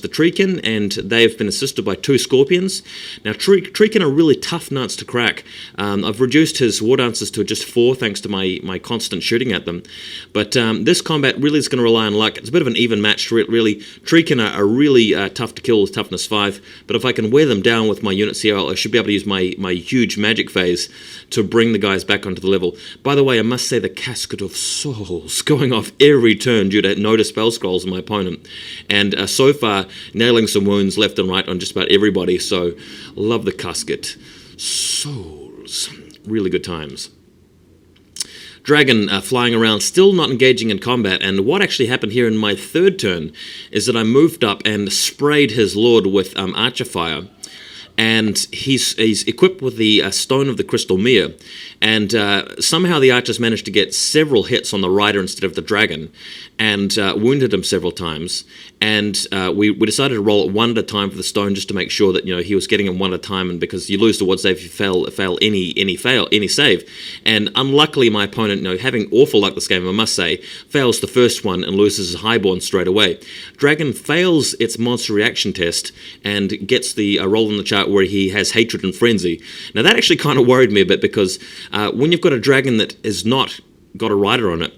the Treekin, and they've been assisted by 2 Scorpions. Now, Treekin are really tough nuts to crack. I've reduced his War Dancers to just 4 thanks to my constant shooting at them. But this combat really is going to rely on luck. It's a bit of an even match, really. Treekin are really tough to kill with toughness 5, but if I can wear them down with my units here, I should be able to use my huge magic phase to bring the guys back onto the level. By the way, I must say the Casket of Souls going off every turn due to no dispel scrolls on my opponent. And so far, nailing some wounds left and right on just about everybody, so love the Casket. Souls. Really good times. Dragon flying around, still not engaging in combat, and what actually happened here in my 3rd turn is that I moved up and sprayed his lord with Archer Fire. And he's equipped with the Stone of the Crystal Mere, and somehow the archers managed to get several hits on the rider instead of the dragon, and wounded him several times. And we decided to roll it 1 at a time for the stone, just to make sure that he was getting him 1 at a time, and because you lose the ward save if you fail any save. And unluckily, my opponent, having awful luck this game, I must say, fails the first one and loses his highborn straight away. Dragon fails its monster reaction test and gets the roll in the chart where he has Hatred and Frenzy. Now that actually kind of worried me a bit, because when you've got a dragon that has not got a rider on it,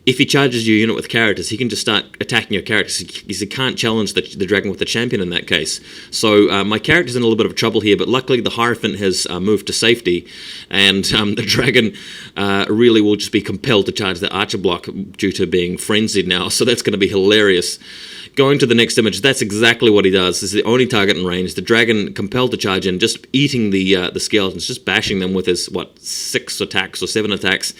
if he charges your unit with characters, he can just start attacking your characters. He can't challenge the dragon with the champion in that case. So my character's in a little bit of trouble here, but luckily the Hierophant has moved to safety, and the dragon really will just be compelled to charge the archer block due to being frenzied now, so that's going to be hilarious. Going to the next image, that's exactly what he does. This is the only target in range. The dragon compelled to charge in, just eating the skeletons, just bashing them with his, 6 attacks or 7 attacks,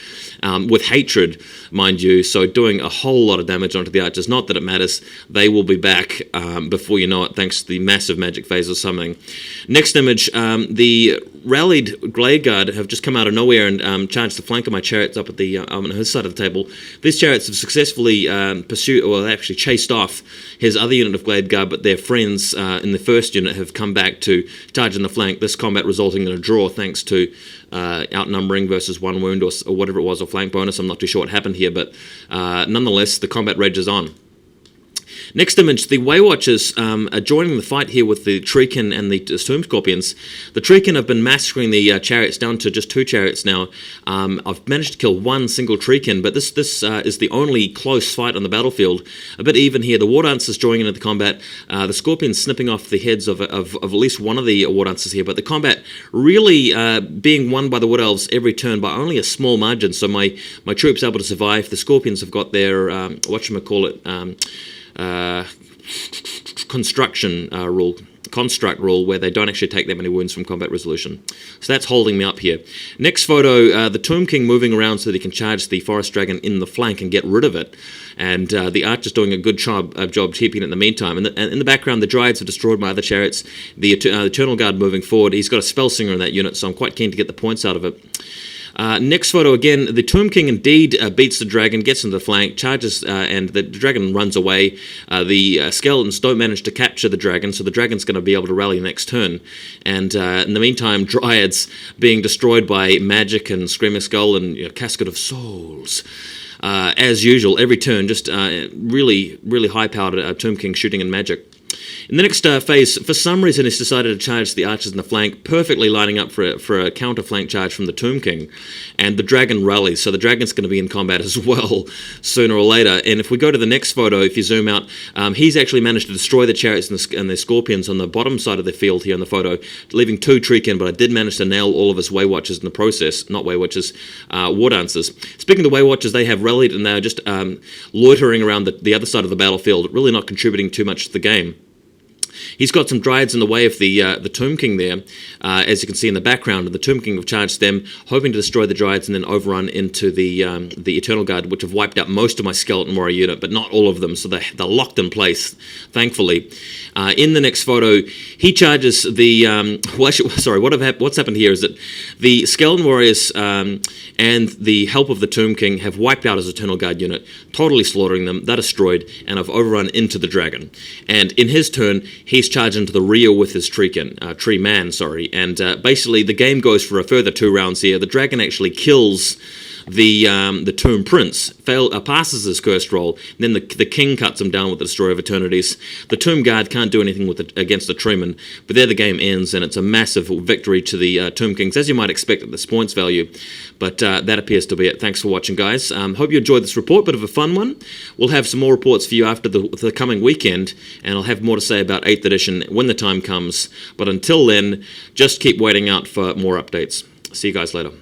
with hatred, mind you, so doing a whole lot of damage onto the archers. Not that it matters. They will be back before you know it, thanks to the massive magic phase or something. Next image, the rallied Glade Guard have just come out of nowhere and charged the flank of my chariots up at the on his side of the table. These chariots have successfully actually chased off his other unit of Glade Guard, but their friends in the first unit have come back to charge in the flank. This combat resulting in a draw thanks to outnumbering versus 1 wound or whatever it was, or flank bonus. I'm not too sure what happened here, but nonetheless, the combat rages on. Next image, the Waywatchers are joining the fight here with the Treekin and the Tomb Scorpions. The Treekin have been massacring the chariots down to just 2 chariots now. I've managed to kill 1 single Treekin, but this is the only close fight on the battlefield. A bit even here. The War Dancers joining into the combat. The Scorpions snipping off the heads of at least one of the War Dancers here, but the combat really being won by the Wood Elves every turn by only a small margin, so my troops able to survive. The Scorpions have got their, construct rule where they don't actually take that many wounds from combat resolution. So that's holding me up here. Next photo, the Tomb King moving around so that he can charge the Forest Dragon in the flank and get rid of it. And the archer's doing a good job keeping it in the meantime. And in the background, the Dryads have destroyed my other chariots. The Eternal Guard moving forward. He's got a Spell Singer in that unit, so I'm quite keen to get the points out of it. Next photo again, the Tomb King indeed beats the dragon, gets into the flank, charges, and the dragon runs away. The skeletons don't manage to capture the dragon, so the dragon's going to be able to rally next turn. And in the meantime, Dryads being destroyed by magic and Screaming Skull and Casket of Souls. As usual, every turn, just really, really high-powered Tomb King shooting and magic. In the next phase, for some reason, he's decided to charge the archers in the flank, perfectly lining up for a counter-flank charge from the Tomb King. And the dragon rallies, so the dragon's going to be in combat as well, sooner or later. And if we go to the next photo, if you zoom out, he's actually managed to destroy the chariots and the scorpions on the bottom side of the field here in the photo, leaving 2 Treekin, but I did manage to nail all of his Waywatchers in the process. Not Waywatchers, War Dancers. Speaking of Waywatchers, they have rallied and they're just loitering around the other side of the battlefield, really not contributing too much to the game. He's got some Dryads in the way of the Tomb King there, as you can see in the background. And the Tomb King have charged them, hoping to destroy the Dryads and then overrun into the Eternal Guard, which have wiped out most of my Skeleton Warrior unit, but not all of them, so they're locked in place, thankfully. In the next photo, he charges the... what's happened here is that the Skeleton Warriors and the help of the Tomb King have wiped out his Eternal Guard unit, totally slaughtering them. They're destroyed, and have overrun into the dragon. And in his turn, he's charged into the rear with his Tree Man, and basically the game goes for a further 2 rounds here. The dragon actually kills the Tomb Prince passes his cursed roll. Then the king cuts him down with the Destroyer of Eternities. The Tomb Guard can't do anything against the Treeman, but there the game ends, and it's a massive victory to the Tomb Kings, as you might expect at this points value. But that appears to be it. Thanks for watching, guys. Hope you enjoyed this report, bit of a fun one. We'll have some more reports for you after the coming weekend, and I'll have more to say about 8th edition when the time comes. But until then, just keep waiting out for more updates. See you guys later.